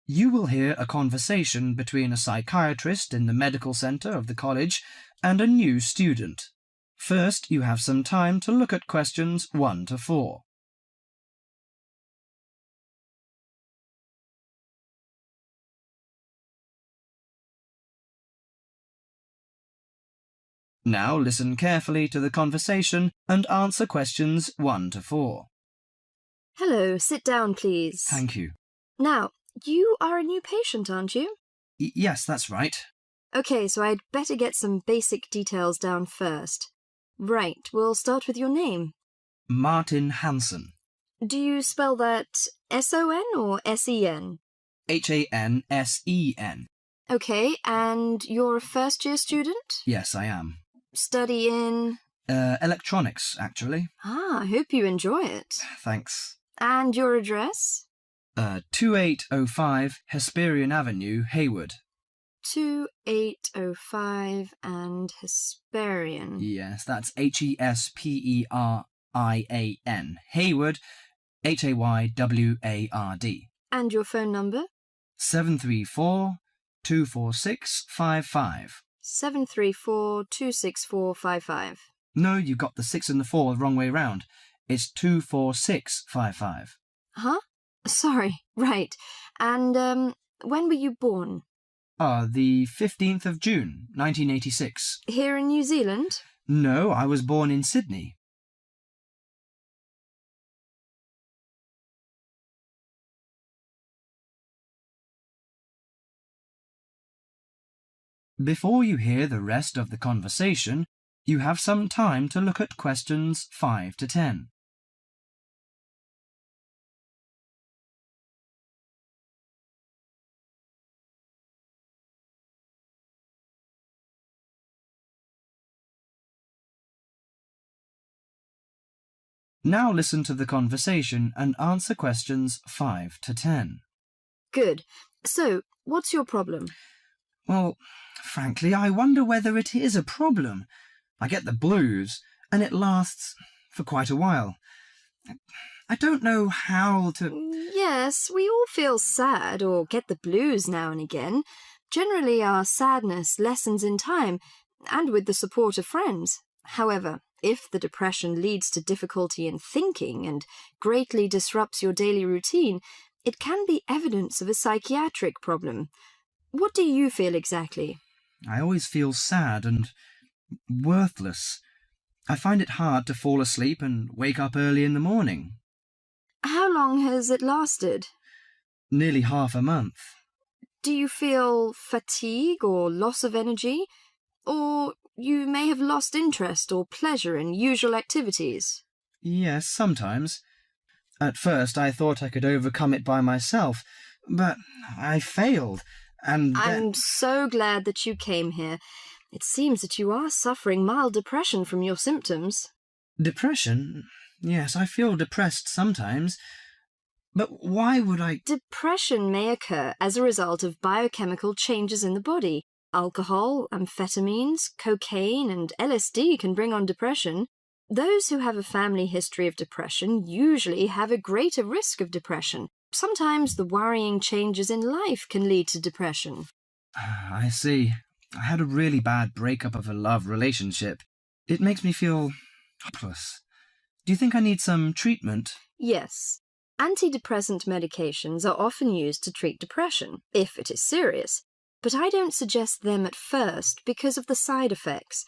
You will hear a conversation between a psychiatrist in the medical centre of the college and a new student. First, you have some time to look at questions 1 to 4. Now listen carefully to the conversation and answer questions 1 to 4. Hello, sit down, please. Thank you. Now, you are a new patient, aren't you? Yes, that's right. Okay, so I'd better get some basic details down first. Right, we'll start with your name. Martin Hansen. Do you spell that S-O-N or S-E-N? Hansen. Okay, and you're a first-year student? Yes, I am. Study in? Electronics, actually. I hope you enjoy it. Thanks. And your address? 2805 Hesperian Avenue, Hayward. 2805 and Hesperian. Yes, that's Hesperian. Hayward, Hayward. And your phone number? 734-246-55. 734-26455. No, you got the 6 and the 4 the wrong way round. It's 24655. Huh? Sorry, right. And, when were you born? The 15th of June, 1986. Here in New Zealand? No, I was born in Sydney. Before you hear the rest of the conversation, you have some time to look at questions 5 to 10. Now listen to the conversation and answer questions 5 to 10. Good. So, what's your problem? Well, frankly, I wonder whether it is a problem. I get the blues, and it lasts for quite a while. I don't know how to... Yes, we all feel sad or get the blues now and again. Generally, our sadness lessens in time, and with the support of friends. However, if the depression leads to difficulty in thinking and greatly disrupts your daily routine, it can be evidence of a psychiatric problem. What do you feel exactly? I always feel sad and worthless. I find it hard to fall asleep and wake up early in the morning. How long has it lasted? Nearly half a month. Do you feel fatigue or loss of energy? Or you may have lost interest or pleasure in usual activities? Yes, sometimes. At first I thought I could overcome it by myself, but I failed. I'm so glad that you came here. It seems that you are suffering mild depression from your symptoms. Depression? Yes, I feel depressed sometimes. But why would I... Depression may occur as a result of biochemical changes in the body. Alcohol, amphetamines, cocaine, and LSD can bring on depression. Those who have a family history of depression usually have a greater risk of depression. Sometimes the worrying changes in life can lead to depression. I see. I had a really bad breakup of a love relationship. It makes me feel hopeless. Do you think I need some treatment? Yes. Antidepressant medications are often used to treat depression, if it is serious. But I don't suggest them at first because of the side effects.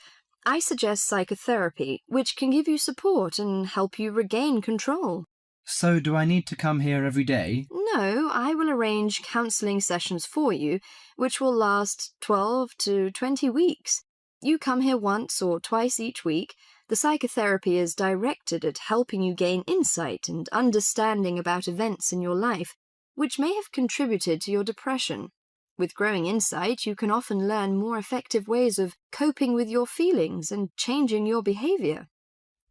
I suggest psychotherapy, which can give you support and help you regain control. So do I need to come here every day? No, I will arrange counselling sessions for you, which will last 12 to 20 weeks. You come here once or twice each week. The psychotherapy is directed at helping you gain insight and understanding about events in your life, which may have contributed to your depression. With growing insight, you can often learn more effective ways of coping with your feelings and changing your behaviour.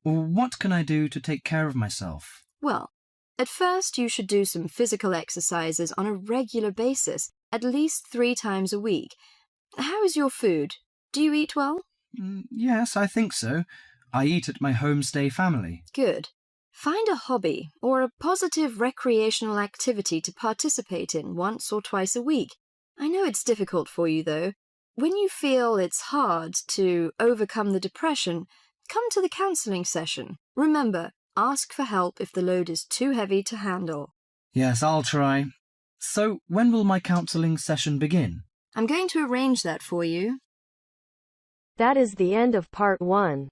What can I do to take care of myself? Well, at first you should do some physical exercises on a regular basis, at least 3 times a week. How is your food? Do you eat well? Yes, I think so. I eat at my homestay family. Good. Find a hobby or a positive recreational activity to participate in once or twice a week. I know it's difficult for you, though. When you feel it's hard to overcome the depression, come to the counselling session. Remember, ask for help if the load is too heavy to handle. Yes, I'll try. So, when will my counselling session begin? I'm going to arrange that for you. That is the end of part 1.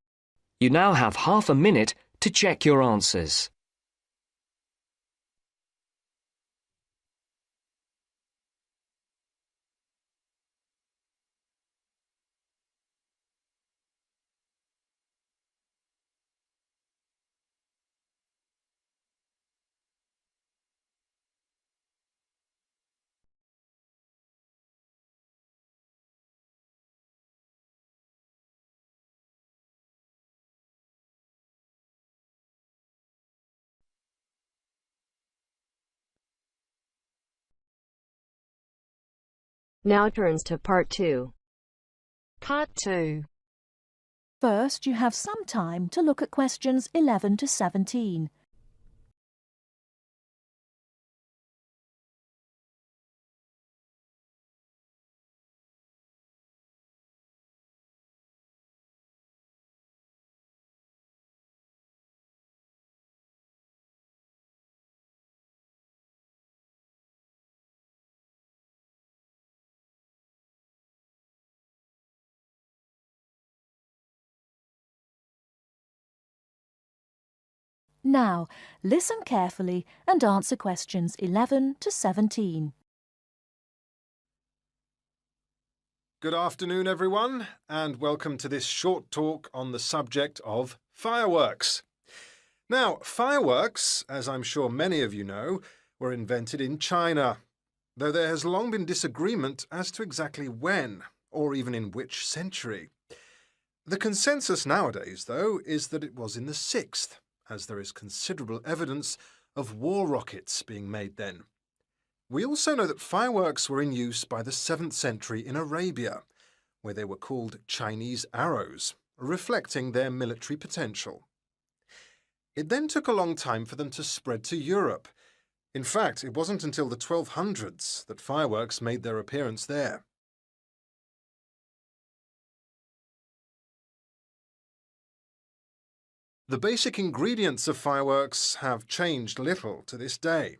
You now have half a minute to check your answers. Now turns to part 2. Part 2. First, you have some time to look at questions 11 to 17. Now, listen carefully and answer questions 11 to 17. Good afternoon, everyone, and welcome to this short talk on the subject of fireworks. Now, fireworks, as I'm sure many of you know, were invented in China, though there has long been disagreement as to exactly when, or even in which century. The consensus nowadays, though, is that it was in the 6th, as there is considerable evidence of war rockets being made then. We also know that fireworks were in use by the 7th century in Arabia, where they were called Chinese arrows, reflecting their military potential. It then took a long time for them to spread to Europe. In fact, it wasn't until the 1200s that fireworks made their appearance there. The basic ingredients of fireworks have changed little to this day.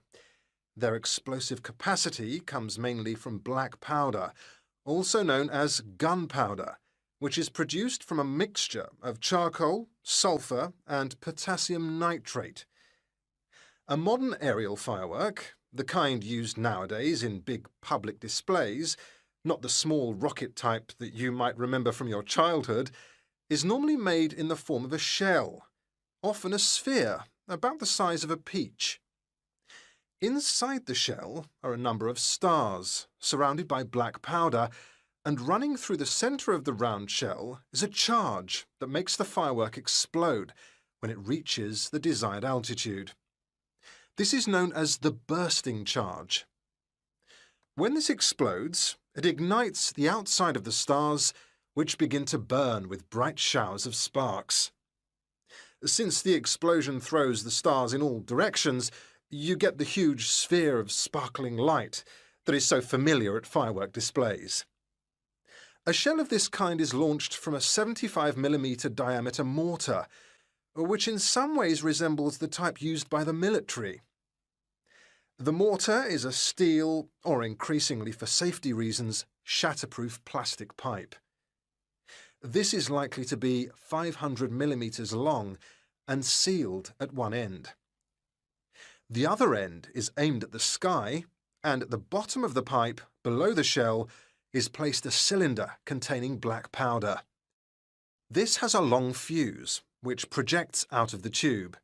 Their explosive capacity comes mainly from black powder, also known as gunpowder, which is produced from a mixture of charcoal, sulfur, and potassium nitrate. A modern aerial firework, the kind used nowadays in big public displays, not the small rocket type that you might remember from your childhood, is normally made in the form of a shell, often a sphere about the size of a peach. Inside the shell are a number of stars, surrounded by black powder, and running through the centre of the round shell is a charge that makes the firework explode when it reaches the desired altitude. This is known as the bursting charge. When this explodes, it ignites the outside of the stars, which begin to burn with bright showers of sparks. Since the explosion throws the stars in all directions, you get the huge sphere of sparkling light that is so familiar at firework displays. A shell of this kind is launched from a 75mm diameter mortar, which in some ways resembles the type used by the military. The mortar is a steel, or increasingly for safety reasons, shatterproof plastic pipe. This is likely to be 500mm long and sealed at one end. The other end is aimed at the sky, and at the bottom of the pipe, below the shell, is placed a cylinder containing black powder. This has a long fuse, which projects out of the tube.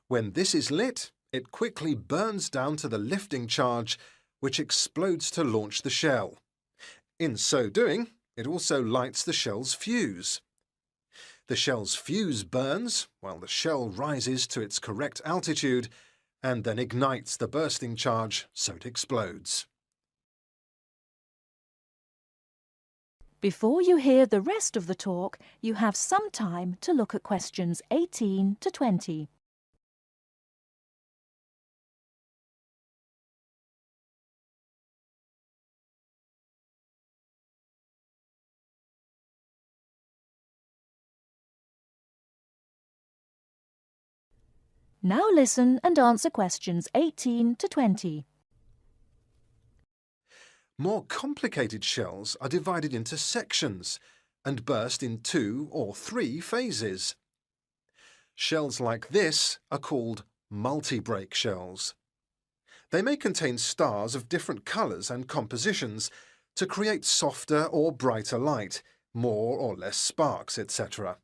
When this is lit, it quickly burns down to the lifting charge, which explodes to launch the shell. In so doing, it also lights the shell's fuse. The shell's fuse burns while the shell rises to its correct altitude and then ignites the bursting charge so it explodes. Before you hear the rest of the talk, you have some time to look at questions 18 to 20. Now listen and answer questions 18 to 20. More complicated shells are divided into sections and burst in 2 or 3 phases. Shells like this are called multi-break shells. They may contain stars of different colours and compositions to create softer or brighter light, more or less sparks, etc.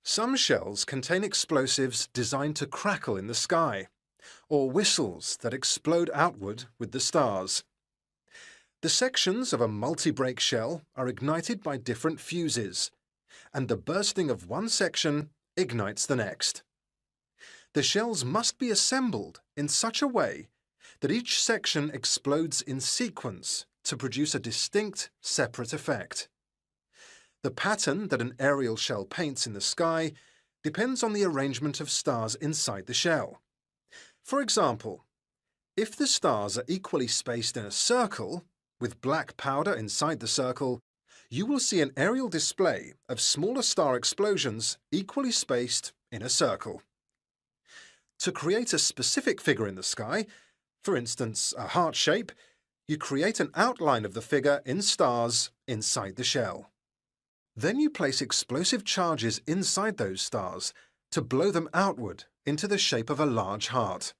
Some shells contain explosives designed to crackle in the sky, or whistles that explode outward with the stars. The sections of a multi-break shell are ignited by different fuses, and the bursting of one section ignites the next. The shells must be assembled in such a way that each section explodes in sequence to produce a distinct, separate effect. The pattern that an aerial shell paints in the sky depends on the arrangement of stars inside the shell. For example, if the stars are equally spaced in a circle, with black powder inside the circle, you will see an aerial display of smaller star explosions equally spaced in a circle. To create a specific figure in the sky, for instance a heart shape, you create an outline of the figure in stars inside the shell. Then you place explosive charges inside those stars to blow them outward into the shape of a large heart.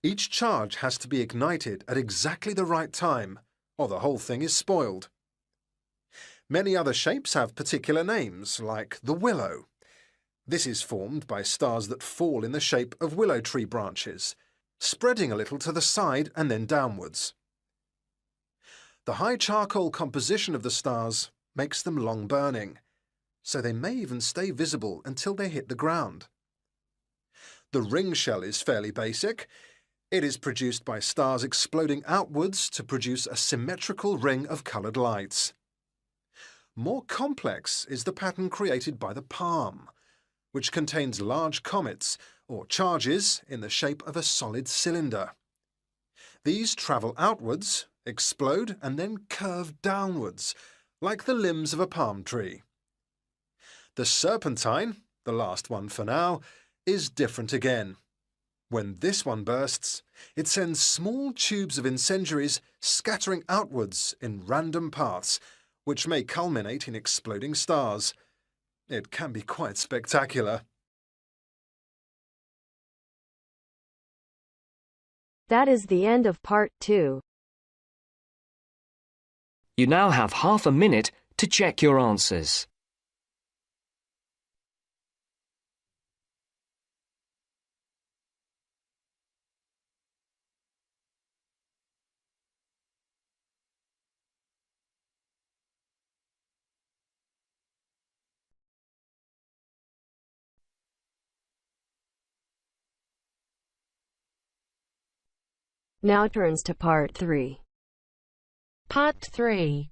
Each charge has to be ignited at exactly the right time, or the whole thing is spoiled. Many other shapes have particular names, like the willow. This is formed by stars that fall in the shape of willow tree branches, spreading a little to the side and then downwards. The high charcoal composition of the stars makes them long burning, so they may even stay visible until they hit the ground. The ring shell is fairly basic. It is produced by stars exploding outwards to produce a symmetrical ring of coloured lights. More complex is the pattern created by the palm, which contains large comets or charges in the shape of a solid cylinder. These travel outwards, explode and then curve downwards, like the limbs of a palm tree. The serpentine, the last one for now, is different again. When this one bursts, it sends small tubes of incendiaries scattering outwards in random paths, which may culminate in exploding stars. It can be quite spectacular. That is the end of part 2. You now have half a minute to check your answers. Now turns to part 3. Part 3.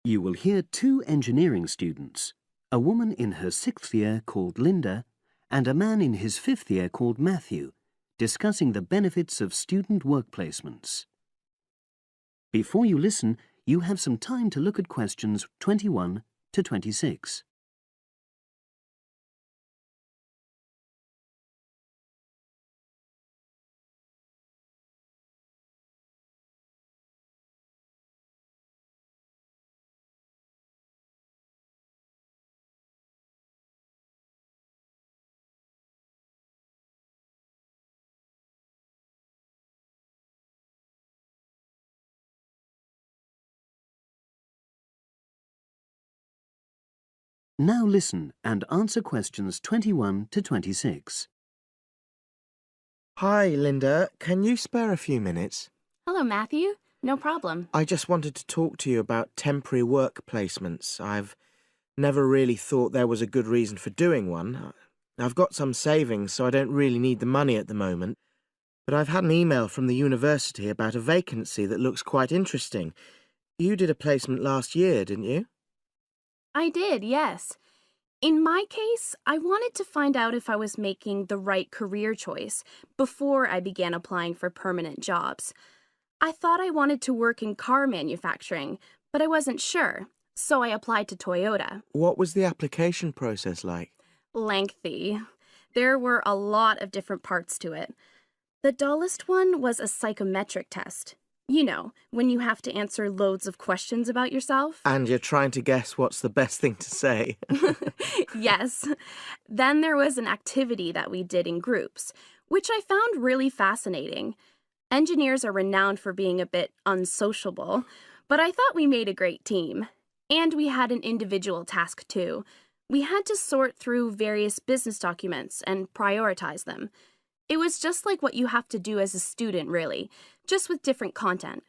You will hear 2 engineering students, a woman in her 6th year called Linda and a man in his 5th year called Matthew, discussing the benefits of student work placements. Before you listen, you have some time to look at questions 21 to 26. Now listen and answer questions 21 to 26. Hi, Linda. Can you spare a few minutes? Hello, Matthew. No problem. I just wanted to talk to you about temporary work placements. I've never really thought there was a good reason for doing one. I've got some savings, so I don't really need the money at the moment. But I've had an email from the university about a vacancy that looks quite interesting. You did a placement last year, didn't you? I did, yes. In my case, I wanted to find out if I was making the right career choice before I began applying for permanent jobs. I thought I wanted to work in car manufacturing, but I wasn't sure, so I applied to Toyota. What was the application process like? Lengthy. There were a lot of different parts to it. The dullest one was a psychometric test. You know, when you have to answer loads of questions about yourself. And you're trying to guess what's the best thing to say. Yes. Then there was an activity that we did in groups, which I found really fascinating. Engineers are renowned for being a bit unsociable, but I thought we made a great team. And we had an individual task too. We had to sort through various business documents and prioritize them. It was just like what you have to do as a student, really, just with different content.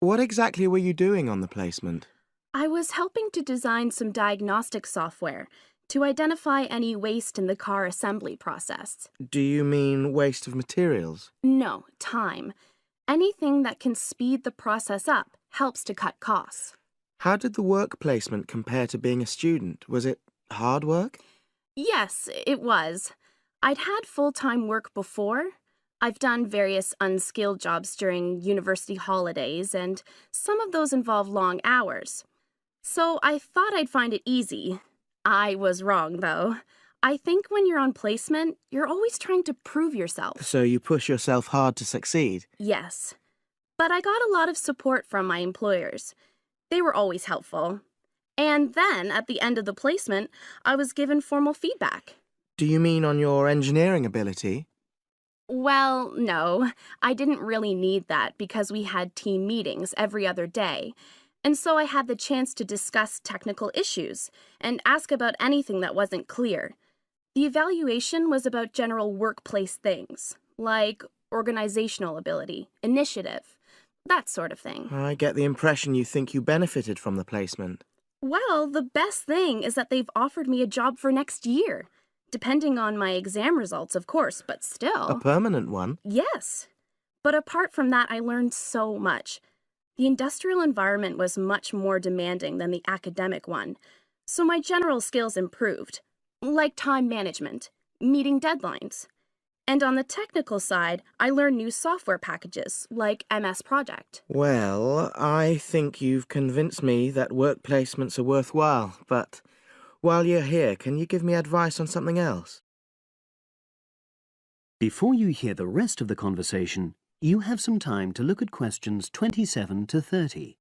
What exactly were you doing on the placement? I was helping to design some diagnostic software to identify any waste in the car assembly process. Do you mean waste of materials? No, time. Anything that can speed the process up helps to cut costs. How did the work placement compare to being a student? Was it hard work? Yes, it was. I'd had full-time work before. I've done various unskilled jobs during university holidays, and some of those involve long hours. So I thought I'd find it easy. I was wrong, though. I think when you're on placement, you're always trying to prove yourself. So you push yourself hard to succeed? Yes. But I got a lot of support from my employers. They were always helpful. And then, at the end of the placement, I was given formal feedback. Do you mean on your engineering ability? Well, no. I didn't really need that because we had team meetings every other day. And so I had the chance to discuss technical issues and ask about anything that wasn't clear. The evaluation was about general workplace things, like organizational ability, initiative, that sort of thing. I get the impression you think you benefited from the placement. Well, the best thing is that they've offered me a job for next year. Depending on my exam results, of course, but still. A permanent one? Yes. But apart from that, I learned so much. The industrial environment was much more demanding than the academic one, so my general skills improved, like time management, meeting deadlines. And on the technical side, I learned new software packages, like MS Project. Well, I think you've convinced me that work placements are worthwhile, but while you're here, can you give me advice on something else? Before you hear the rest of the conversation, you have some time to look at questions 27 to 30.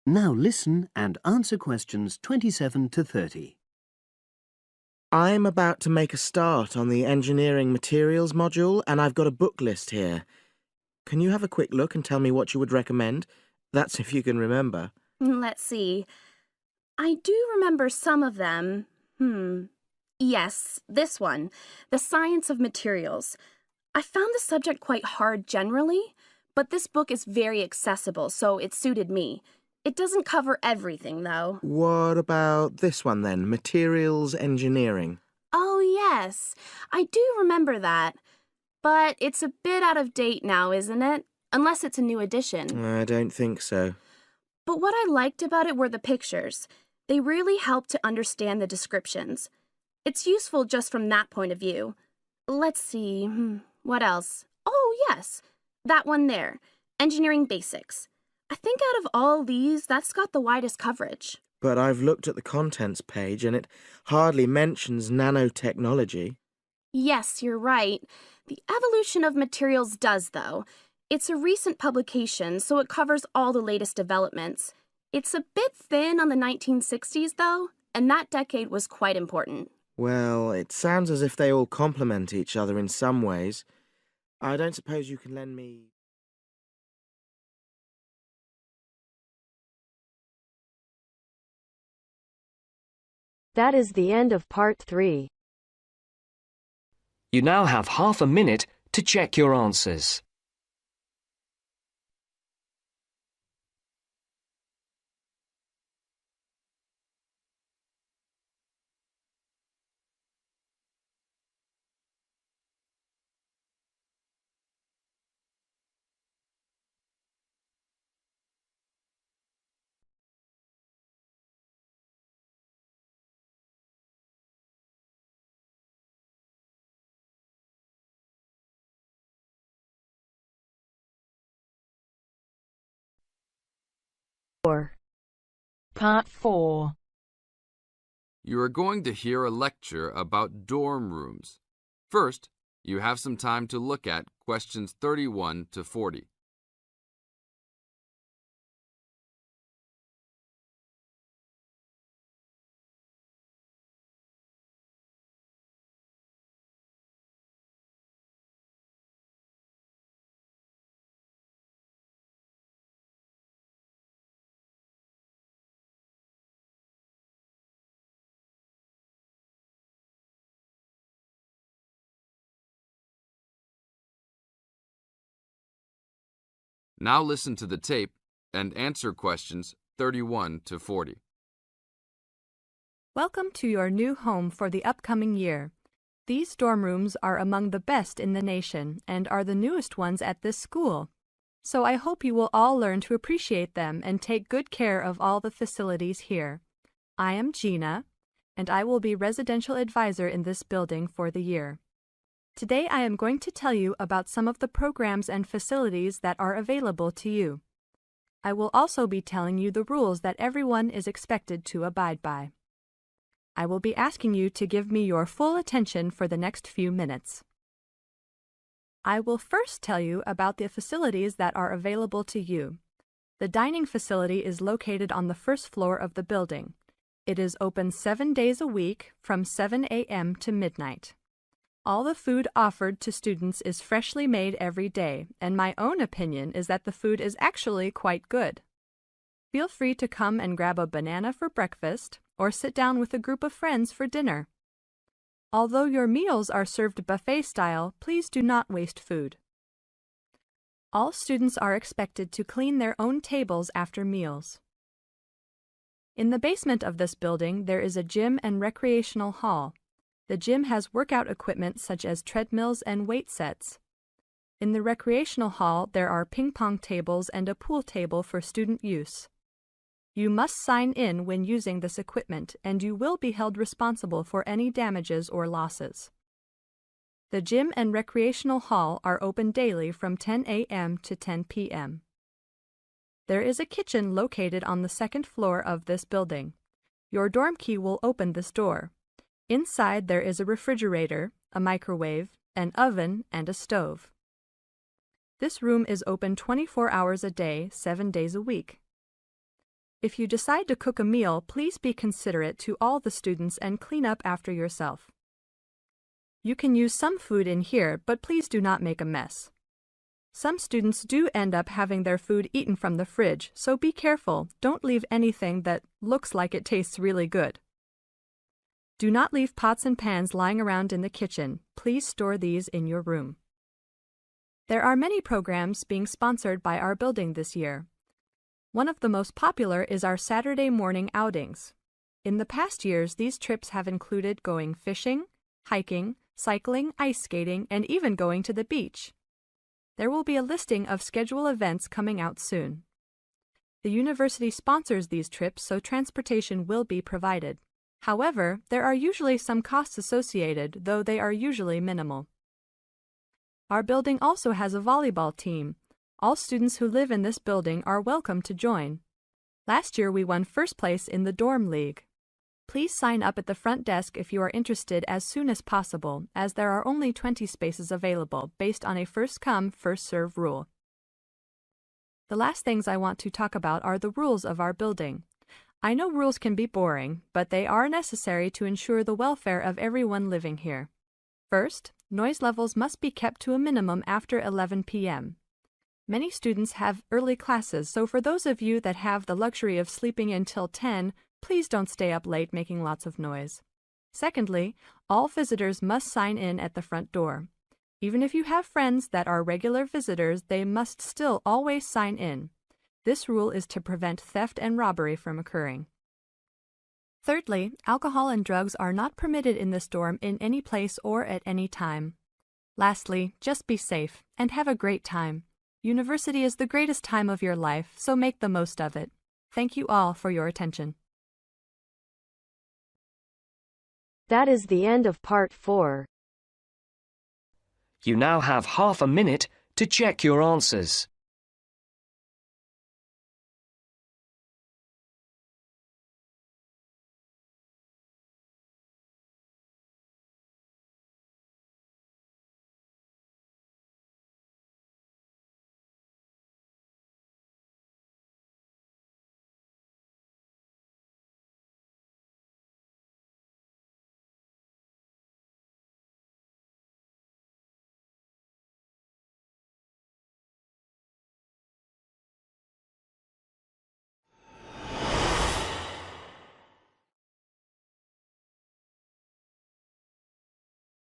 Now listen and answer questions 27 to 30. I'm about to make a start on the engineering materials module, and I've got a book list here. Can you have a quick look and tell me what you would recommend? That's if you can remember. Let's see. I do remember some of them. Yes, this one, The Science of Materials. I found the subject quite hard generally, but this book is very accessible, so it suited me. It doesn't cover everything, though. What about this one then, Materials Engineering? Oh, yes. I do remember that. But it's a bit out of date now, isn't it? Unless it's a new edition. I don't think so. But what I liked about it were the pictures. They really helped to understand the descriptions. It's useful just from that point of view. Let's see, what else? Oh, yes, that one there, Engineering Basics. I think out of all these, that's got the widest coverage. But I've looked at the contents page and it hardly mentions nanotechnology. Yes, you're right. The evolution of materials does, though. It's a recent publication, so it covers all the latest developments. It's a bit thin on the 1960s, though, and that decade was quite important. Well, it sounds as if they all complement each other in some ways. I don't suppose you can lend me... That is the end of part 3. You now have half a minute to check your answers. Part 4. You are going to hear a lecture about dorm rooms. First, you have some time to look at questions 31 to 40. Now listen to the tape and answer questions 31 to 40. Welcome to your new home for the upcoming year. These dorm rooms are among the best in the nation and are the newest ones at this school. So I hope you will all learn to appreciate them and take good care of all the facilities here. I am Gina, and I will be residential advisor in this building for the year. Today I am going to tell you about some of the programs and facilities that are available to you. I will also be telling you the rules that everyone is expected to abide by. I will be asking you to give me your full attention for the next few minutes. I will first tell you about the facilities that are available to you. The dining facility is located on the first floor of the building. It is open 7 days a week from 7 a.m. to midnight. All the food offered to students is freshly made every day, and my own opinion is that the food is actually quite good. Feel free to come and grab a banana for breakfast or sit down with a group of friends for dinner. Although your meals are served buffet style, please do not waste food. All students are expected to clean their own tables after meals. In the basement of this building, there is a gym and recreational hall. The gym has workout equipment such as treadmills and weight sets. In the recreational hall, there are ping pong tables and a pool table for student use. You must sign in when using this equipment, and you will be held responsible for any damages or losses. The gym and recreational hall are open daily from 10 a.m. to 10 p.m. There is a kitchen located on the second floor of this building. Your dorm key will open this door. Inside there is a refrigerator, a microwave, an oven, and a stove. This room is open 24 hours a day, 7 days a week. If you decide to cook a meal, please be considerate to all the students and clean up after yourself. You can use some food in here, but please do not make a mess. Some students do end up having their food eaten from the fridge, so be careful. Don't leave anything that looks like it tastes really good. Do not leave pots and pans lying around in the kitchen. Please store these in your room. There are many programs being sponsored by our building this year. One of the most popular is our Saturday morning outings. In the past years, these trips have included going fishing, hiking, cycling, ice skating, and even going to the beach. There will be a listing of scheduled events coming out soon. The university sponsors these trips, so transportation will be provided. However, there are usually some costs associated, though they are usually minimal. Our building also has a volleyball team. All students who live in this building are welcome to join. Last year we won first place in the dorm league. Please sign up at the front desk if you are interested as soon as possible, as there are only 20 spaces available based on a first-come, first-served rule. The last things I want to talk about are the rules of our building. I know rules can be boring, but they are necessary to ensure the welfare of everyone living here. First, noise levels must be kept to a minimum after 11 p.m. Many students have early classes, so for those of you that have the luxury of sleeping until 10, please don't stay up late making lots of noise. Secondly, all visitors must sign in at the front door. Even if you have friends that are regular visitors, they must still always sign in. This rule is to prevent theft and robbery from occurring. Thirdly, alcohol and drugs are not permitted in this dorm in any place or at any time. Lastly, just be safe and have a great time. University is the greatest time of your life, so make the most of it. Thank you all for your attention. That is the end of part 4. You now have half a minute to check your answers.